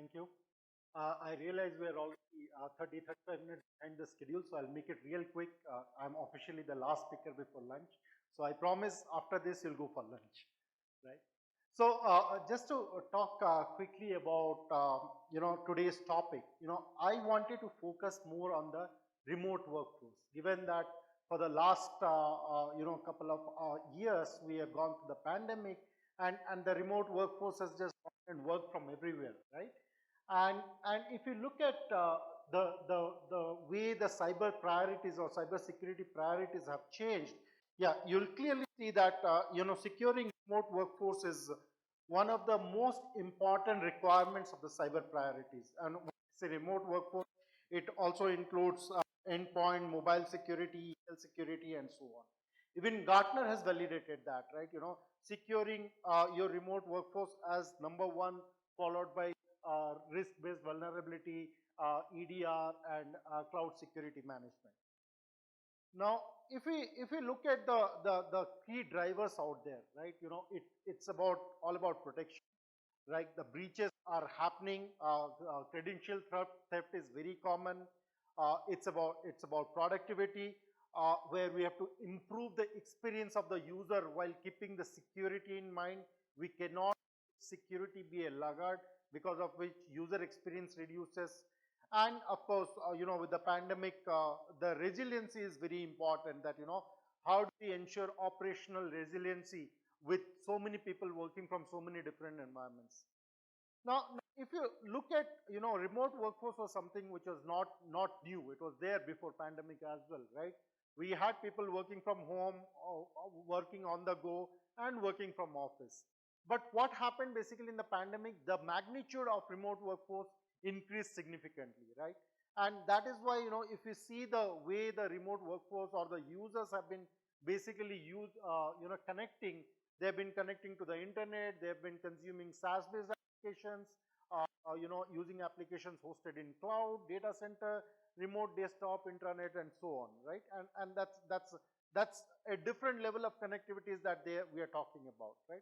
Thank you. I realize we're already 35 minutes behind the schedule, so I'll make it real quick. I'm officially the last speaker before lunch. So I promise after this you'll go for lunch, right? So just to talk quickly about, today's topic, I wanted to focus more on the remote workforce, given that for the last, couple of years, we have gone through the pandemic and the remote workforce has just gone and worked from everywhere, right? And if you look at the way the cyber priorities or cyber security priorities have changed, yeah, you'll clearly see that securing remote workforce is one of the most important requirements of the cyber priorities. And when I say remote workforce, it also includes endpoint, mobile security, email security, and so on. Even Gartner has validated that, right? Securing your remote workforce as number one, followed by risk-based vulnerability, EDR, and cloud security management. Now, if we look at the key drivers out there, right? It's all about protection, right? The breaches are happening. Credential theft is very common. It's about productivity, where we have to improve the experience of the user while keeping the security in mind. We cannot security be a laggard, because of which user experience reduces. And of course, with the pandemic, the resiliency is very important. That how do we ensure operational resiliency with so many people working from so many different environments. Now, if you look at, remote workforce was something which was not new. It was there before pandemic as well, right? We had people working from home, working on the go, and working from office. But what happened basically in the pandemic, the magnitude of remote workforce increased significantly, right? And that is why, if you see the way the remote workforce or the users have been basically connecting, they've been connecting to the internet, they've been consuming SaaS-based applications, using applications hosted in cloud, data center, remote desktop, intranet, and so on, right? And that's a different level of connectivities that we are talking about, right?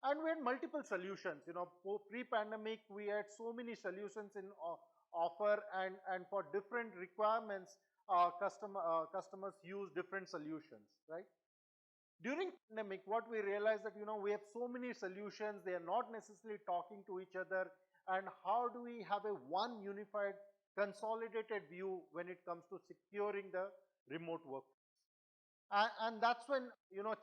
And we had multiple solutions. Pre-pandemic, we had so many solutions in offer, and for different requirements, customers use different solutions, right? During pandemic, what we realized that we have so many solutions, they are not necessarily talking to each other, and how do we have a one unified, consolidated view when it comes to securing the remote workforce? And that's when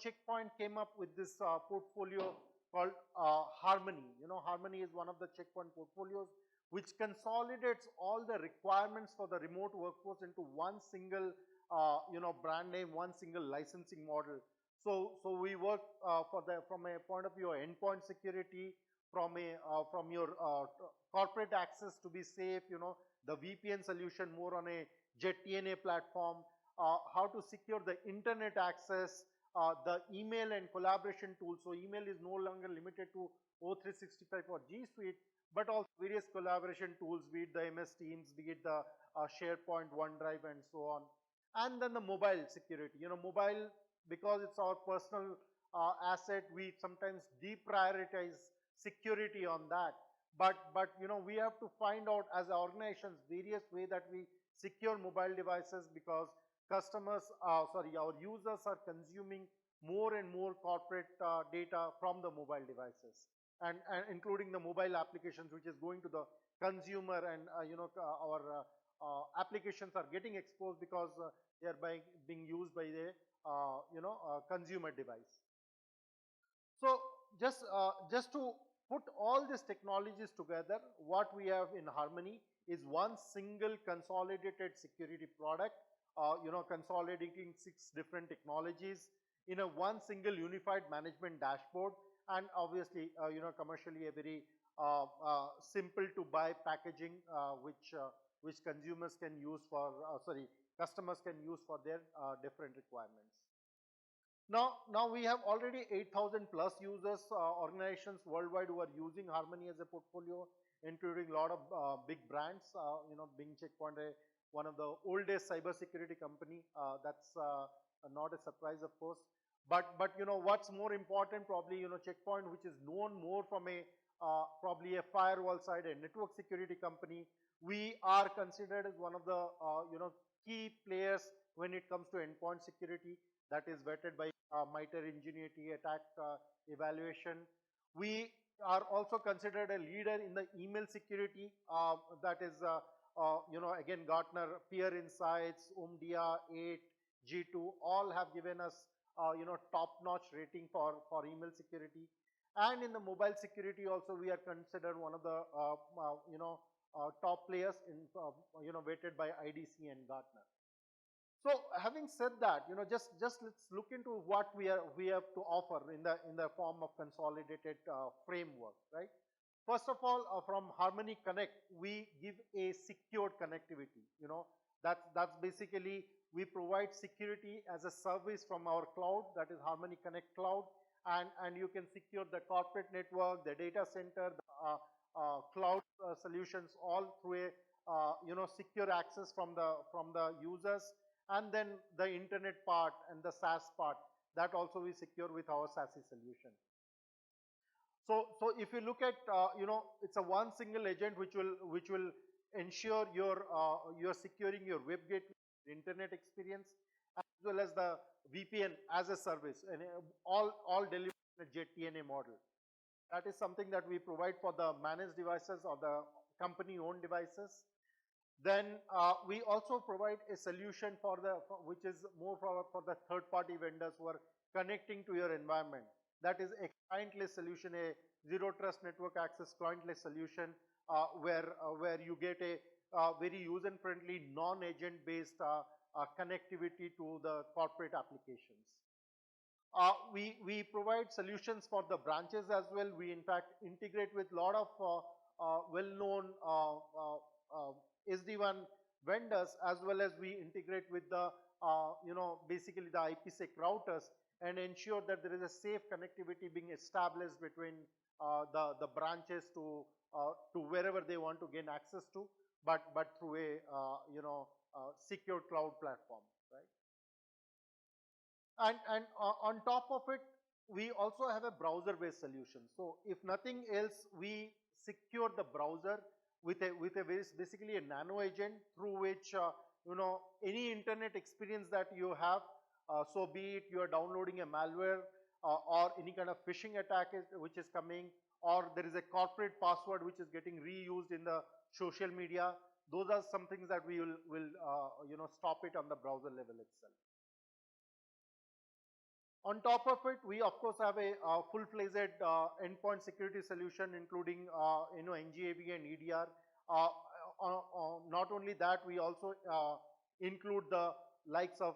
Checkpoint came up with this portfolio called Harmony. Harmony is one of the Checkpoint portfolios which consolidates all the requirements for the remote workforce into one single brand name, one single licensing model. So we work from a point of view of endpoint security, from your corporate access to be safe, the VPN solution more on a Jet TNA platform, how to secure the internet access, the email and collaboration tools. So email is no longer limited to O365 or G Suite, but also various collaboration tools, be it the MS Teams, be it the SharePoint, OneDrive, and so on. And then the mobile security. Mobile, because it's our personal asset, we sometimes deprioritize security on that. But we have to find out as organizations various ways that we secure mobile devices, because our users are consuming more and more corporate data from the mobile devices, and including the mobile applications, which is going to the consumer, and our applications are getting exposed because they are being used by the consumer device. So just to put all these technologies together, what we have in Harmony is one single consolidated security product, consolidating 6 different technologies in a one single unified management dashboard, and obviously, commercially a very simple to buy packaging, which consumers can use for, customers can use for their different requirements. Now we have already 8,000 plus users, organizations worldwide who are using Harmony as a portfolio, including a lot of big brands, being Checkpoint, one of the oldest cybersecurity company. That's not a surprise, of course. But what's more important, probably, Checkpoint, which is known more from a probably a firewall side, a network security company. We are considered as one of the key players when it comes to endpoint security, that is vetted by MITRE Ingenuity attack evaluation. We are also considered a leader in the email security, that is again Gartner, Peer Insights, Umdia, 8, G2 all have given us top-notch rating for email security. And in the mobile security also we are considered one of the top players in weighted by IDC and Gartner. So having said that, just let's look into what we have to offer in the form of consolidated framework, right? First of all, from Harmony Connect, we give a secured connectivity. That's basically we provide security as a service from our cloud, that is Harmony Connect Cloud, and you can secure the corporate network, the data center, the cloud solutions, all through a secure access from the users. And then the internet part and the SaaS part, that also we secure with our SASE solution. So if you look at it's a one single agent which will ensure you're securing your web gateway, internet experience, as well as the VPN as a service, and all delivered in a JTNA model. That is something that we provide for the managed devices or the company-owned devices. Then we also provide a solution which is more for the third-party vendors who are connecting to your environment. That is a clientless solution, a zero trust network access clientless solution, where you get a very user-friendly, non-agent based connectivity to the corporate applications. We provide solutions for the branches as well. We in fact integrate with a lot of well-known SD-WAN vendors, as well as we integrate with the basically the IPsec routers, and ensure that there is a safe connectivity being established between the branches to wherever they want to gain access to, but through a secure cloud platform, right? And on top of it, we also have a browser-based solution. So if nothing else, we secure the browser with basically a nano agent through which any internet experience that you have, so be it you are downloading a malware or any kind of phishing attack which is coming, or there is a corporate password which is getting reused in the social media, those are some things that we will stop it on the browser level itself. On top of it, we of course have a full-fledged endpoint security solution, including NGAV and EDR. Not only that, we also include the likes of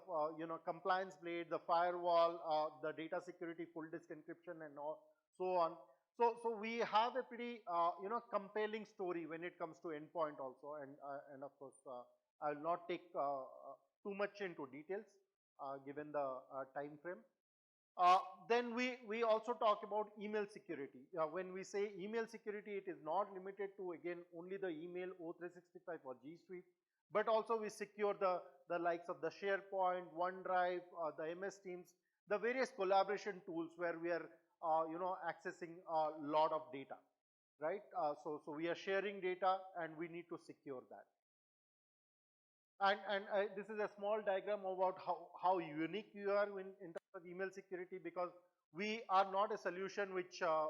compliance blade, the firewall, the data security, full disk encryption, and so on. So we have a pretty compelling story when it comes to endpoint also, and of course I will not take too much into details given the time frame. Then we also talk about email security. When we say email security, it is not limited to, again, only the email O365 or G Suite, but also we secure the likes of the SharePoint, OneDrive, the MS Teams, the various collaboration tools where we are accessing a lot of data, right? So we are sharing data and we need to secure that. And this is a small diagram about how unique you are in terms of email security, because we are not a solution which sorry.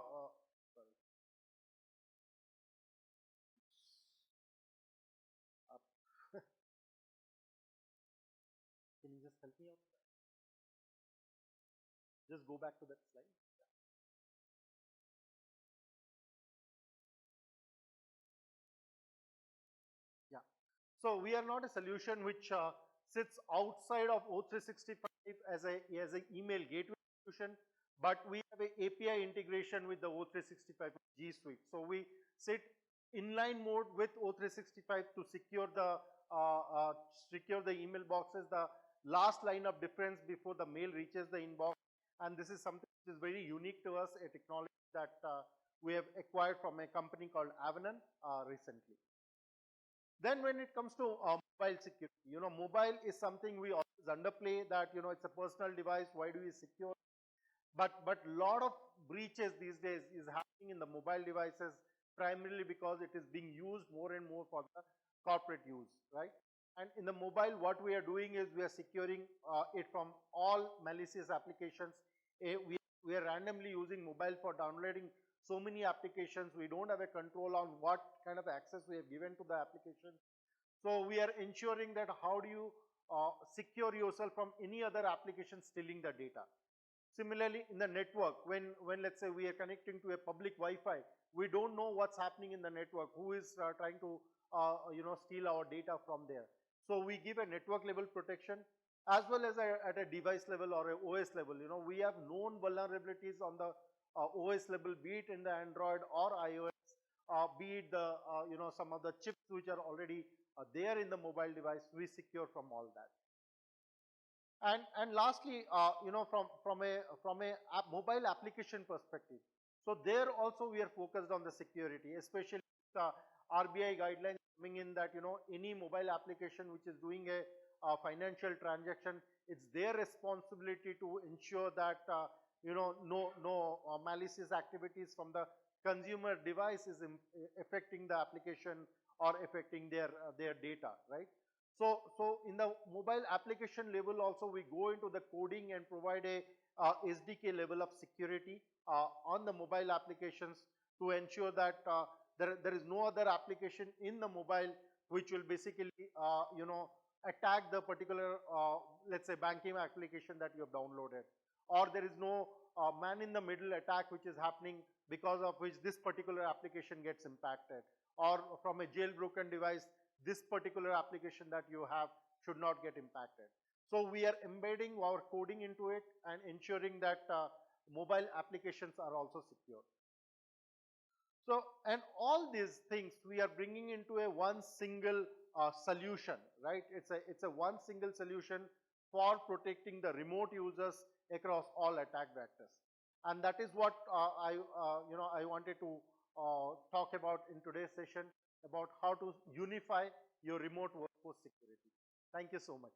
Can you just help me out? Just go back to that slide. Yeah. So we are not a solution which sits outside of O365 as an email gateway solution, but we have an API integration with the O365 G Suite. So we sit inline mode with O365 to secure the email boxes, the last line of defense before the mail reaches the inbox. And this is something which is very unique to us, a technology that we have acquired from a company called Avanan recently. Then when it comes to mobile security, mobile is something we always underplay, that it's a personal device, why do we secure? But lot of breaches these days is happening happening in the mobile devices primarily because it is being used more and more for the corporate use, right? And in the mobile, what we are doing is we are securing it from all malicious applications. We are randomly using mobile for downloading so many applications. We don't have a control on what kind of access we have given to the application. So we are ensuring that how do you secure yourself from any other application stealing the data. Similarly, in the network, when let's say we are connecting to a public Wi-Fi, we don't know what's happening in the network, who is trying to steal our data from there. So we give a network level protection as well as at a device level or a OS level. We have known vulnerabilities on the OS level, be it in the Android or iOS, be it the some of the chips which are already there in the mobile device. We secure from all that. And lastly, from a mobile application perspective, so there also we are focused on the security, especially RBI guidelines coming in that any mobile application which is doing a financial transaction, it's their responsibility to ensure that no malicious activities from the consumer device is affecting the application or affecting their data, right? So in the mobile application level also, we go into the coding and provide a SDK level of security on the mobile applications to ensure that there is no other application in the mobile which will basically attack the particular let's say banking application that you have downloaded, or there is no man in the middle attack which is happening because of which this particular application gets impacted, or from a jailbroken device this particular application that you have should not get impacted. So we are embedding our coding into it and ensuring that mobile applications are also secure. So, and all these things we are bringing into a one single solution, right? It's a one single solution for protecting the remote users across all attack vectors. And that is what I wanted to talk about in today's session, about how to unify your remote workforce security. Thank you so much.